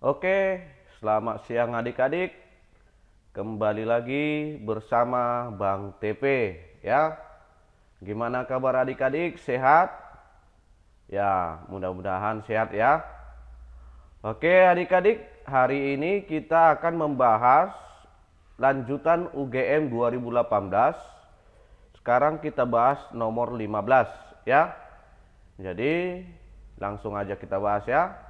Oke, selamat siang adik-adik. Kembali lagi bersama Bang TP ya. Gimana kabar adik-adik? Sehat? Ya, mudah-mudahan sehat ya. Oke adik-adik, hari ini kita akan membahas lanjutan UGM 2018. Sekarang kita bahas nomor 15 ya. Jadi langsung aja kita bahas ya.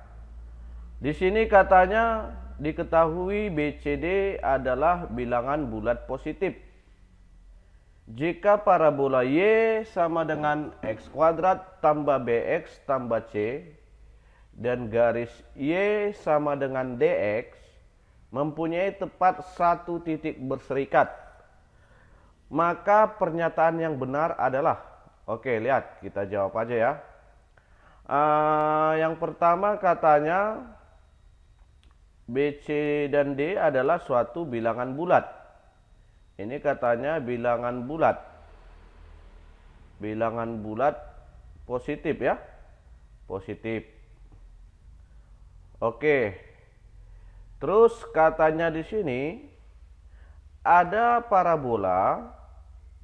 Di sini katanya diketahui BCD adalah bilangan bulat positif. Jika parabola Y sama dengan X kuadrat tambah BX tambah C dan garis Y sama dengan DX mempunyai tepat satu titik berserikat, maka pernyataan yang benar adalah, oke lihat kita jawab aja ya. Yang pertama katanya B, C, dan D adalah suatu bilangan bulat. Ini katanya bilangan bulat. Bilangan bulat positif ya. Positif. Oke. Terus katanya di sini ada parabola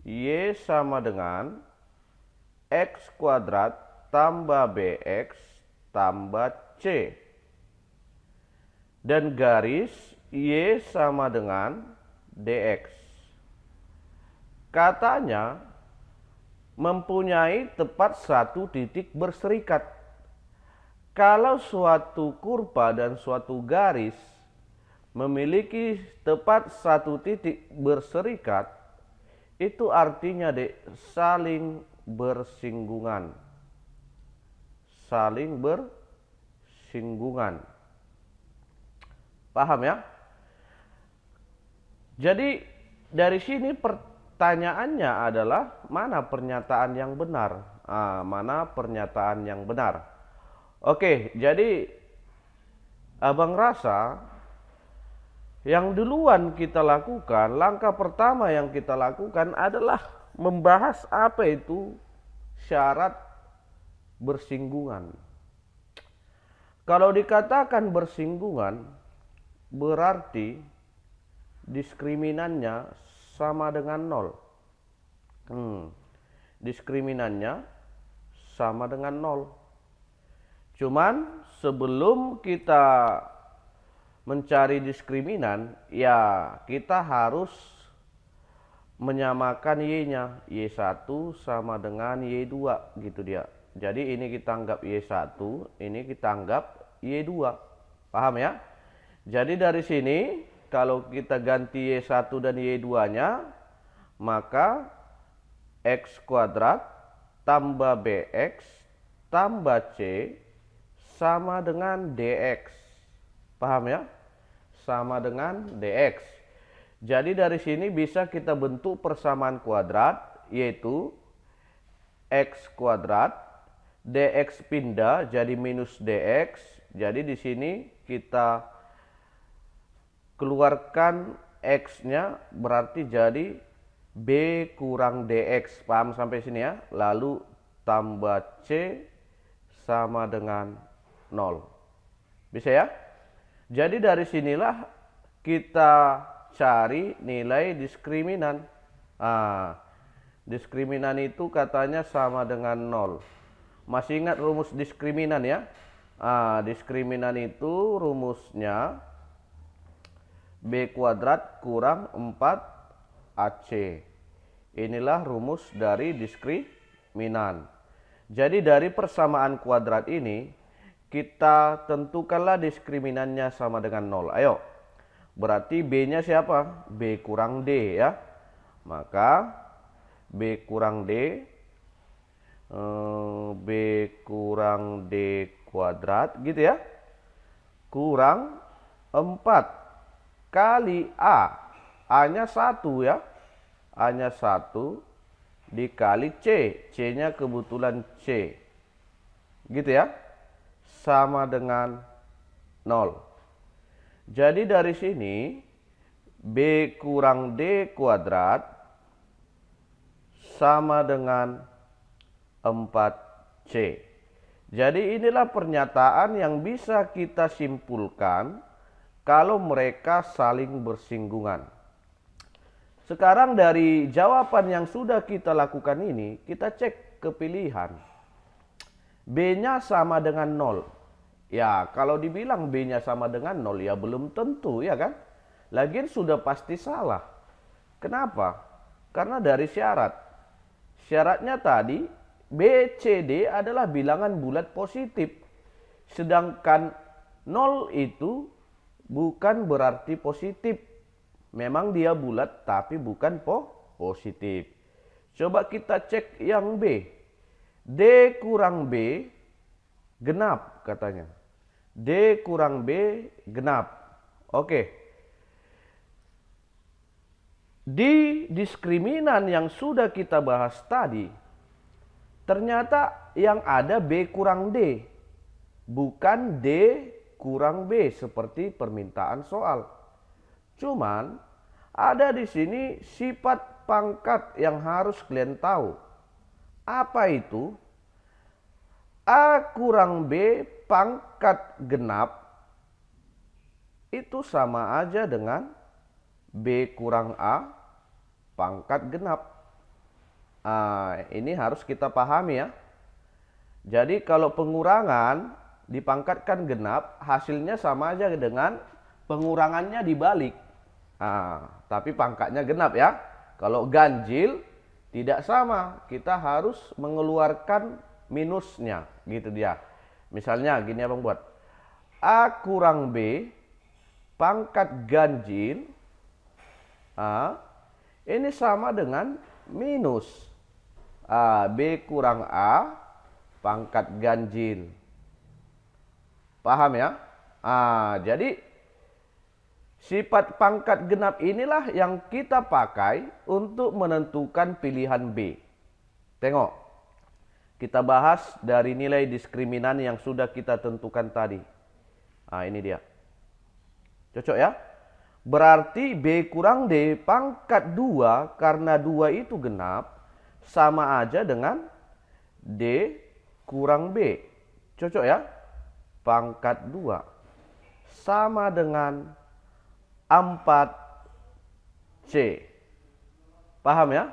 Y sama dengan X kuadrat tambah BX tambah C. Dan garis Y sama dengan DX. Katanya mempunyai tepat satu titik berserikat. Kalau suatu kurva dan suatu garis memiliki tepat satu titik berserikat, itu artinya saling bersinggungan. Saling bersinggungan. Paham ya? Jadi dari sini pertanyaannya adalah mana pernyataan yang benar? Mana pernyataan yang benar? Oke, jadi abang rasa yang duluan kita lakukan, langkah pertama yang kita lakukan adalah membahas apa itu syarat bersinggungan. Kalau dikatakan bersinggungan, berarti diskriminannya sama dengan 0. Diskriminannya sama dengan 0. Cuman sebelum kita mencari diskriminan, ya kita harus menyamakan Y-nya. Y1 sama dengan Y2 gitu dia. Jadi ini kita anggap Y1, ini kita anggap Y2. Paham ya? Jadi dari sini kalau kita ganti Y1 dan Y2-nya, maka X kuadrat tambah BX tambah C sama dengan DX. Paham ya? Sama dengan DX. Jadi dari sini bisa kita bentuk persamaan kuadrat, yaitu X kuadrat, DX pindah jadi minus DX. Jadi di sini kita keluarkan X-nya, berarti jadi B kurang DX. Paham sampai sini ya? Lalu tambah C sama dengan 0. Bisa ya? Jadi dari sinilah kita cari nilai diskriminan. Diskriminan itu katanya sama dengan 0. Masih ingat rumus diskriminan ya? Diskriminan itu rumusnya B kuadrat kurang 4AC. Inilah rumus dari diskriminan. Jadi dari persamaan kuadrat ini kita tentukanlah diskriminannya sama dengan 0. Ayo. Berarti B-nya siapa? B kurang D ya. Maka B kurang D B kurang D kuadrat gitu ya. Kurang 4 kali A. A-nya 1 ya. A-nya 1 dikali C. C-nya kebetulan C. Gitu ya. Sama dengan 0. Jadi dari sini B kurang D kuadrat sama dengan 4C. Jadi inilah pernyataan yang bisa kita simpulkan kalau mereka saling bersinggungan. Sekarang dari jawaban yang sudah kita lakukan ini, kita cek ke pilihan. B-nya sama dengan 0. Ya, kalau dibilang B-nya sama dengan 0, ya belum tentu, ya kan? Lagian sudah pasti salah. Kenapa? Karena dari syarat. Syaratnya tadi, B, C, D adalah bilangan bulat positif. Sedangkan 0 itu bukan berarti positif. Memang dia bulat tapi bukan positif. Coba kita cek yang B. D kurang B genap katanya. D kurang B genap. Oke. Di diskriminan yang sudah kita bahas tadi, ternyata yang ada B kurang D, bukan D kurang B seperti permintaan soal. Cuman ada di sini sifat pangkat yang harus kalian tahu. Apa itu? A kurang B pangkat genap itu sama aja dengan B kurang A pangkat genap. Ini harus kita pahami ya. Jadi kalau pengurangan dipangkatkan genap, hasilnya sama aja dengan pengurangannya dibalik. Tapi pangkatnya genap ya. Kalau ganjil tidak sama, kita harus mengeluarkan minusnya, gitu dia. Misalnya gini abang buat. A kurang B pangkat ganjil ini sama dengan minus B kurang A pangkat ganjil. Paham ya? Jadi sifat pangkat genap inilah yang kita pakai untuk menentukan pilihan B. Tengok, kita bahas dari nilai diskriminan yang sudah kita tentukan tadi. Ini dia. Cocok ya? Berarti B kurang D pangkat 2 karena 2 itu genap sama aja dengan D kurang B. Cocok ya? Pangkat 2 sama dengan 4C. Paham ya?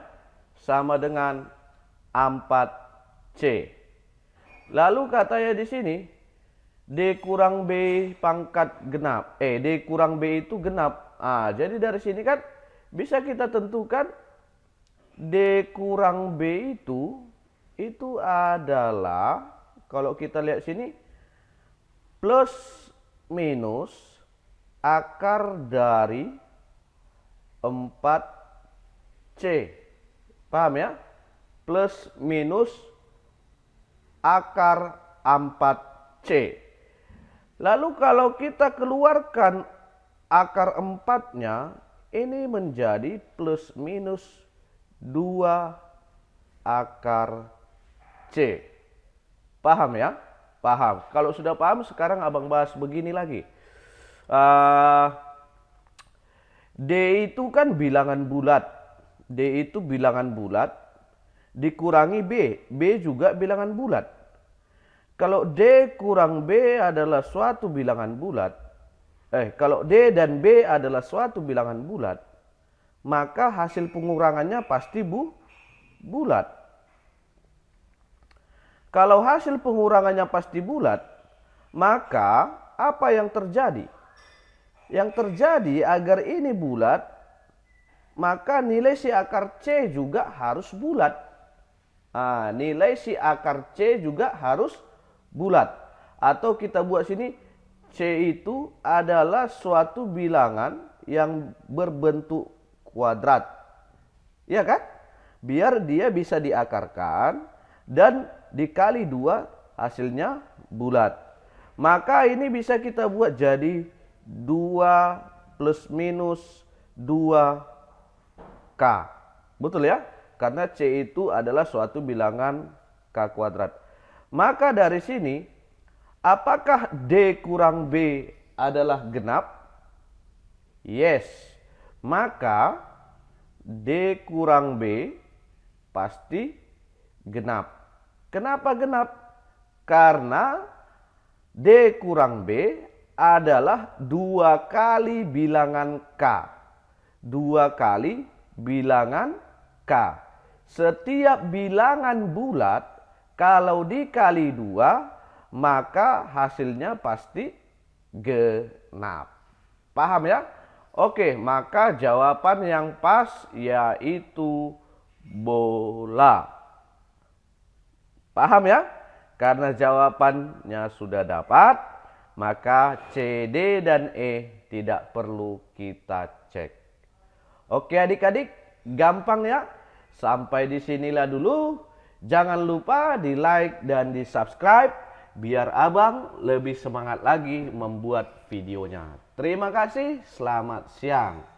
Sama dengan 4C. Lalu katanya di sini D kurang B pangkat genap. D kurang B itu genap. Jadi dari sini kan bisa kita tentukan D kurang B itu adalah, kalau kita lihat sini, plus minus akar dari 4C. Paham ya? Plus minus akar 4C. Lalu kalau kita keluarkan akar 4-nya, ini menjadi plus minus 2 akar C. Paham ya? Paham. Kalau sudah paham, sekarang abang bahas begini lagi. D itu kan bilangan bulat. D itu bilangan bulat dikurangi B. B juga bilangan bulat. Kalau D kurang B adalah suatu bilangan bulat, kalau D dan B adalah suatu bilangan bulat, maka hasil pengurangannya pasti bulat. Kalau hasil pengurangannya pasti bulat, maka apa yang terjadi? Yang terjadi agar ini bulat, maka nilai si akar C juga harus bulat. Nilai si akar C juga harus bulat. Atau kita buat sini, C itu adalah suatu bilangan yang berbentuk kuadrat. Ya kan? Biar dia bisa diakarkan dan dikali 2 hasilnya bulat. Maka ini bisa kita buat jadi 2 plus minus 2K. Betul ya? Karena C itu adalah suatu bilangan K kuadrat. Maka dari sini, apakah D kurang B adalah genap? Yes. Maka D kurang B pasti genap. Kenapa genap? Karena D kurang B adalah 2 kali bilangan K. 2 kali bilangan K. Setiap bilangan bulat kalau dikali 2 maka hasilnya pasti genap. Paham ya? Oke, maka jawaban yang pas yaitu bola. Paham ya? Karena jawabannya sudah dapat, maka C, D, dan E tidak perlu kita cek. Oke adik-adik, gampang ya? Sampai di sinilah dulu. Jangan lupa di like dan di subscribe, biar abang lebih semangat lagi membuat videonya. Terima kasih, selamat siang.